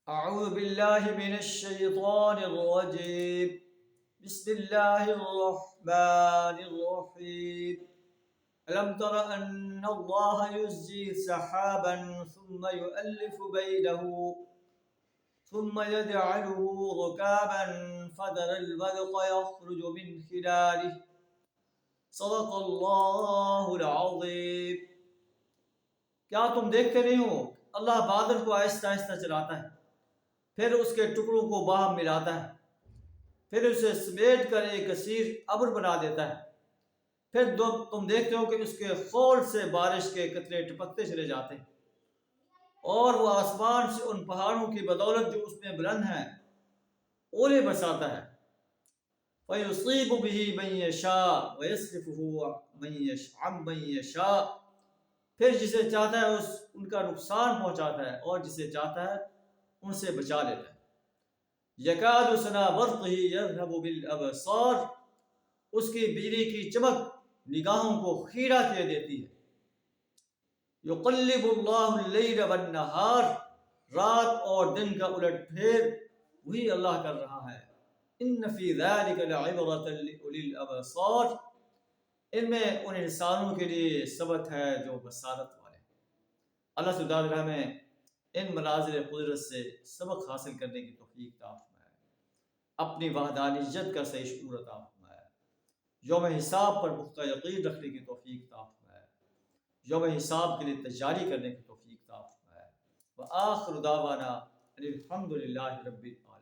أعوذ بالله من الشيطان الرجيم. بسم الله الرحمن الرحيم. ألم تر أن الله يزجي سحابا ثم يؤلف بينه ثم يجعله ركابا فترى البرق يخرج من خلاله صدق الله العظيم. کیا تم دیکھتے نہیں ہو اللہ بادل کو آہستہ آہستہ چلاتا ہے، پھر اس کے ٹکڑوں کو باہم ملاتا ہے، پھر اسے سمیٹ کر ایک کثیر ابر بنا دیتا ہے، پھر تم دیکھتے ہو کہ اس کے خول سے بارش کے قطرے ٹپکتے چلے جاتے ہیں، اور وہ آسمان سے ان پہاڑوں کی بدولت جو اس میں بلند ہیں اولے برساتا ہے۔ فَيُصِيبُ بِهِ مَن يَشَاءُ وَيَصْرِفُهُ عَن مَن يَشَاءُ، پھر جسے چاہتا ہے ان کا نقصان پہنچاتا ہے اور جسے چاہتا ہے ان سے بچا لیتا ہے۔ یکاد سنا برقہ یذہب بالابصار، اس کی بجلی کی چمک نگاہوں کو خیرہ کیے دیتی ہے۔ یقلب اللہ اللیل والنہار، رات اور دن کا الٹ پھیر وہی اللہ کر رہا ہے۔ ان فی ذلک لعبرۃ لأولی الابصار، ان میں ان انسانوں کے لیے سبق ہے جو بصارت والے۔ اللہ تعالی ہمیں ان مناظر قدرت سے سبق حاصل کرنے کی توفیق عطا فرمائے، اپنی وحدانیت کا صحیح شعور عطا فرمائے، یوم حساب پر پختہ یقین رکھنے کی توفیق عطا فرمائے، یوم حساب کے لیے تیاری کرنے کی توفیق عطا فرمائے۔ وآخر دعوانا الحمد للہ رب العالمین۔